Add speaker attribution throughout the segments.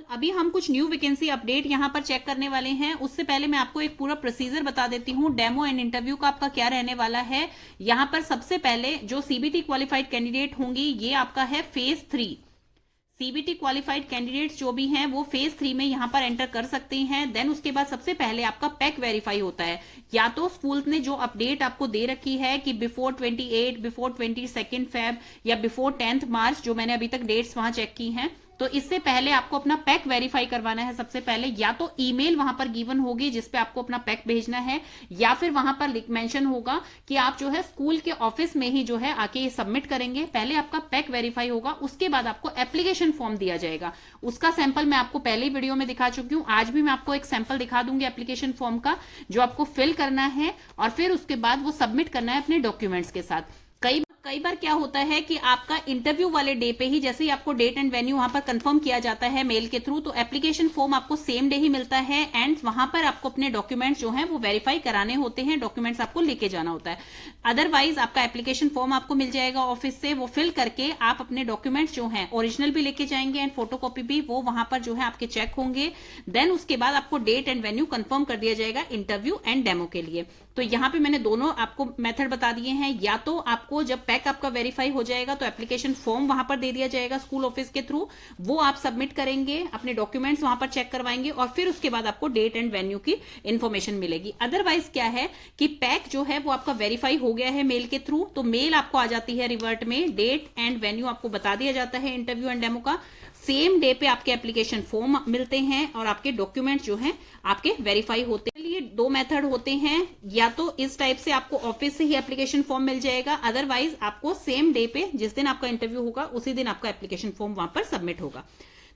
Speaker 1: अभी हम कुछ न्यू वैकेंसी अपडेट यहाँ पर चेक करने वाले हैं। उससे पहले मैं आपको एक पूरा प्रोसीजर बता देती हूँ। डेमो एंड इंटरव्यू का आपका क्या रहने वाला है। यहाँ पर सबसे पहले जो सीबीटी क्वालिफाइड कैंडिडेट होंगी, ये आपका है फेज 3। सीबीटी क्वालिफाइड कैंडिडेट्स जो भी हैं वो फेज 3 में यहां पर एंटर कर सकते हैं। देन उसके बाद सबसे पहले आपका पैक वेरीफाई होता है। या तो स्कूल ने जो अपडेट आपको दे रखी है कि बिफोर 28, बिफोर 22 फेब या बिफोर 10 मार्च, जो मैंने अभी तक डेट्स वहां चेक की हैं, तो इससे पहले आपको अपना पैक वेरीफाई करवाना है। सबसे पहले या तो ईमेल वहां पर गिवन होगी जिसपे आपको अपना पैक भेजना है, या फिर वहां पर मेंशन होगा कि आप जो है स्कूल के ऑफिस में ही जो है आके ये सबमिट करेंगे। पहले आपका पैक वेरीफाई होगा, उसके बाद आपको एप्लीकेशन फॉर्म दिया जाएगा। उसका सैंपल मैं आपको पहले ही वीडियो में दिखा चुकी हूं। आज भी मैं आपको एक सैंपल दिखा दूंगी एप्लीकेशन फॉर्म का, जो आपको फिल करना है और फिर उसके बाद वो सबमिट करना है अपने डॉक्यूमेंट्स के साथ। कई बार क्या होता है कि आपका इंटरव्यू वाले डे पे ही, जैसे ही आपको डेट एंड वेन्यू वहां पर कंफर्म किया जाता है मेल के थ्रू, तो एप्लीकेशन फॉर्म आपको सेम डे ही मिलता है एंड वहां पर आपको अपने डॉक्यूमेंट्स जो हैं वो वेरीफाई कराने होते हैं। डॉक्यूमेंट्स आपको लेके जाना होता है। अदरवाइज आपका एप्लीकेशन फॉर्म आपको मिल जाएगा ऑफिस से, वो फिल करके आप अपने डॉक्यूमेंट्स जो हैं ओरिजिनल भी लेके जाएंगे एंड फोटोकॉपी भी, वो वहां पर जो है आपके चेक होंगे। देन उसके बाद आपको डेट एंड वेन्यू कंफर्म कर दिया जाएगा इंटरव्यू एंड डेमो के लिए। तो यहाँ पे मैंने दोनों आपको मेथड बता दिए हैं। या तो आपको जब पैक आपका वेरीफाई हो जाएगा तो एप्लीकेशन फॉर्म वहां पर दे दिया जाएगा स्कूल ऑफिस के थ्रू, वो आप सबमिट करेंगे, अपने डॉक्यूमेंट्स वहां पर चेक करवाएंगे और फिर उसके बाद आपको डेट एंड वेन्यू की इंफॉर्मेशन मिलेगी। अदरवाइज क्या है कि पैक जो है वो आपका वेरीफाई हो गया है मेल के थ्रू, तो मेल आपको आ जाती है रिवर्ट में, डेट एंड वेन्यू आपको बता दिया जाता है इंटरव्यू एंड डेमो का। सेम डे पे आपके एप्लीकेशन फॉर्म मिलते हैं और आपके डॉक्यूमेंट्स जो हैं आपके वेरीफाई होते हैं। ये दो मेथड होते हैं, या तो इस टाइप से आपको ऑफिस से ही एप्लीकेशन फॉर्म मिल जाएगा, अदरवाइज आपको सेम डे पे जिस दिन आपका इंटरव्यू होगा उसी दिन आपका एप्लीकेशन फॉर्म वहां पर सबमिट होगा।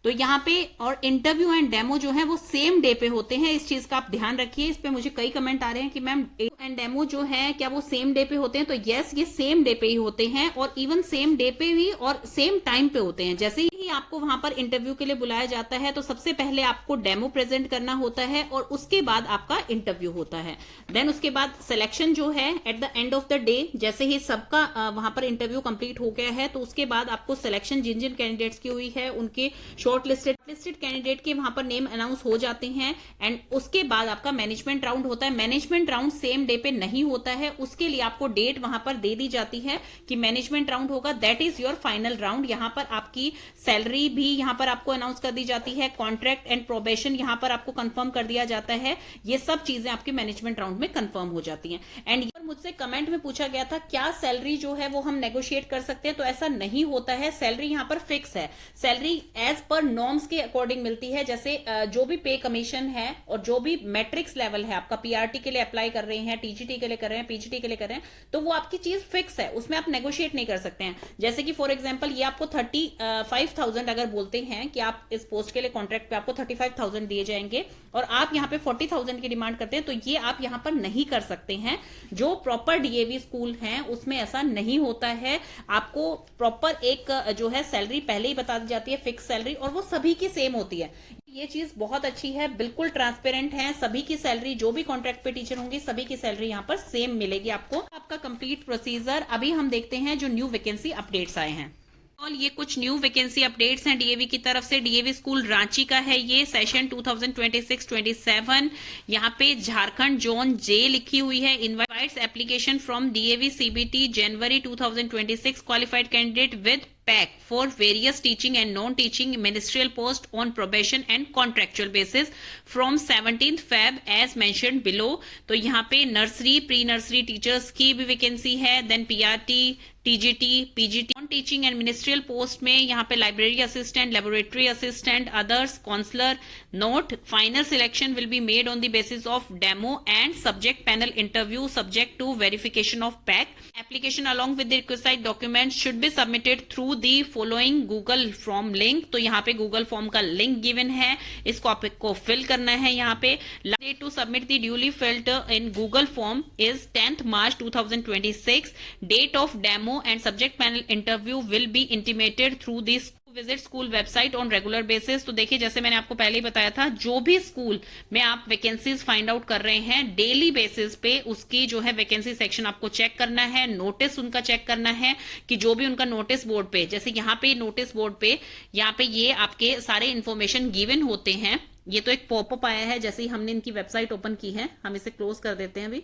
Speaker 1: तो यहाँ पे और इंटरव्यू एंड डेमो जो है वो सेम डे पे होते हैं, इस चीज का आप ध्यान रखिए। इस पे मुझे कई कमेंट आ रहे हैं कि मैम एंड डेमो जो है क्या वो सेम डे पे होते हैं, तो यस, ये सेम डे पे ही होते हैं और इवन सेम डे पे भी और सेम टाइम पे होते हैं। जैसे ही आपको वहां पर इंटरव्यू के लिए बुलाया जाता है तो सबसे पहले आपको डेमो प्रेजेंट करना होता है और उसके बाद आपका इंटरव्यू होता है। देन उसके बाद सिलेक्शन जो है at the end of the day, जैसे ही सबका वहां पर इंटरव्यू कंप्लीट हो गया है तो उसके बाद आपको सिलेक्शन जिन जिन कैंडिडेट्स की हुई है उनके शॉर्ट लिस्टेड कैंडिडेट के वहां पर नेम अनाउंस हो जाते हैं एंड उसके बाद आपका मैनेजमेंट राउंड होता है। मैनेजमेंट राउंड सेम डे पे नहीं होता है, उसके लिए आपको डेट वहां पर दे दी जाती है कि मैनेजमेंट राउंड होगा, that is your final round. यहां पर आपकी सैलरी भी यहां पर आपको अनाउंस कर दी जाती है, कॉन्ट्रैक्ट एंड प्रोबेशन यहां पर आपको कंफर्म कर दिया जाता है। ये सब चीजें आपके मैनेजमेंट राउंड में कंफर्म हो जाती हैं। एंड मुझसे कमेंट में पूछा गया था क्या सैलरी जो है वो हम नेगोशिएट कर सकते हैं, तो ऐसा नहीं होता है। सैलरी यहां पर फिक्स है, सैलरी एज पर नॉर्म्स के अकॉर्डिंग मिलती है। जैसे जो भी पे कमीशन है और जो भी मैट्रिक्स लेवल है, आपका पीआरटी के लिए अप्लाई कर रहे हैं, टीजीटी के लिए कर रहे हैं, पीजीटी के लिए कर रहे हैं, तो वो आपकी चीज फिक्स है, उसमें आप नेगोशिएट नहीं कर सकते हैं। जैसे कि फॉर एग्जांपल ये आपको 35,000 अगर बोलते हैं कि आप इस पोस्ट के लिए कॉन्ट्रैक्ट पे आपको 35,000 दिए जाएंगे और आप यहाँ पे 40,000 की डिमांड करते हैं, तो ये आप यहाँ पर नहीं कर सकते हैं। जो प्रॉपर डीएवी स्कूल हैं उसमें ऐसा नहीं होता है। आपको प्रॉपर एक जो है सैलरी पहले ही बता दी जाती है, फिक्स सैलरी, और वो सभी की सेम होती है। ये चीज बहुत अच्छी है, बिल्कुल ट्रांसपेरेंट है। सभी की सैलरी, जो भी कॉन्ट्रैक्ट पे टीचर होंगे, सभी की सैलरी यहाँ पर सेम मिलेगी आपको। आपका कंप्लीट प्रोसीजर अभी हम देखते हैं जो न्यू वैकेंसी अपडेट्स आए हैं। और ये कुछ न्यू वैकेंसी अपडेट्स हैं डीएवी की तरफ से। डीएवी स्कूल रांची का है ये, सेशन 2026-27। यहाँ पे झारखंड जोन जे लिखी हुई है। Invites application from DAV CBT January 2026 qualified candidate with pack for various teaching and non-teaching ministerial post on probation and contractual basis from 17th Feb as mentioned below। तो यहाँ पे नर्सरी, प्री नर्सरी टीचर्स की भी vacancy है। Then PRT, TGT, PGT, non teaching and ministerial post में यहाँ पे library assistant, laboratory assistant, others, counsellor. Note, final selection will be made on the basis of demo and subject panel interview subject to verification of pack. Application along with the requested documents should be submitted through the following Google form link. तो यहाँ पे Google form का link given है, इसको आपको fill करना है। यहाँ पे date to submit the duly filled in Google form is 10th March 2026। Date of demo and subject panel interview will be intimated through this visit school website on regular basis. तो देखिए, जैसे मैंने आपको पहले ही बताया था, जो भी स्कूल में आप वैकेंसीज फाइंड आउट कर रहे हैं, डेली बेसिस पे उसकी जो है वैकेंसी सेक्शन आपको चेक करना है, नोटिस उनका चेक करना है कि जो भी उनका नोटिस बोर्ड पे, जैसे यहाँ पे नोटिस बोर्ड पे यहाँ पे ये आपके सारे इंफॉर्मेशन गिवन होते हैं। ये तो एक पॉपअप आया है जैसे ही हमने इनकी वेबसाइट ओपन की है, हम इसे क्लोज कर देते हैं। अभी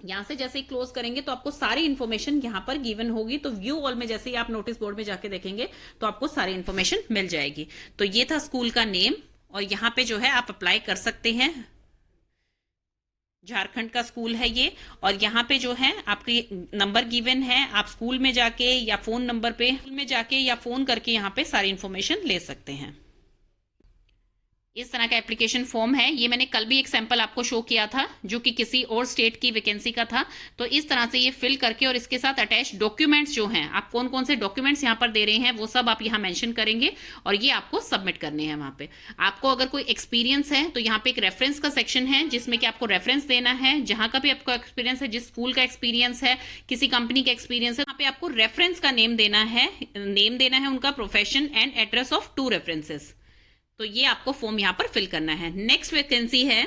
Speaker 1: यहां से जैसे ही क्लोज करेंगे तो आपको सारी इन्फॉर्मेशन यहां पर गिवन होगी। तो व्यू ऑल में जैसे ही आप नोटिस बोर्ड में जाके देखेंगे तो आपको सारी इन्फॉर्मेशन मिल जाएगी। तो ये था स्कूल का नेम, और यहाँ पे जो है आप अप्लाई कर सकते हैं। झारखंड का स्कूल है ये, और यहाँ पे जो है आपके नंबर गिवन है, आप स्कूल में जाके या फोन नंबर पे स्कूल में जाके या फोन करके यहाँ पे सारी इन्फॉर्मेशन ले सकते हैं। इस तरह का एप्लीकेशन फॉर्म है। ये मैंने कल भी एक सैंपल आपको शो किया था जो कि किसी और स्टेट की वैकेंसी का था। तो इस तरह से ये फिल करके, और इसके साथ अटैच डॉक्यूमेंट्स जो हैं, आप कौन कौन से डॉक्यूमेंट्स यहाँ पर दे रहे हैं वो सब आप यहाँ मेंशन करेंगे, और ये आपको सबमिट करने हैं वहाँ पे। आपको अगर कोई एक्सपीरियंस है तो यहाँ पे एक रेफरेंस का सेक्शन है जिसमें कि आपको रेफरेंस देना है। जहाँ का भी आपको एक्सपीरियंस है, जिस स्कूल का एक्सपीरियंस है, किसी कंपनी का एक्सपीरियंस है, वहाँ पे आपको रेफरेंस का नेम देना है, उनका profession and address of 2 references. तो ये आपको फॉर्म यहाँ पर फिल करना है। नेक्स्ट वैकेंसी है,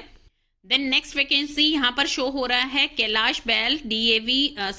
Speaker 1: देन नेक्स्ट वैकेंसी यहाँ पर शो हो रहा है कैलाश बैल DAV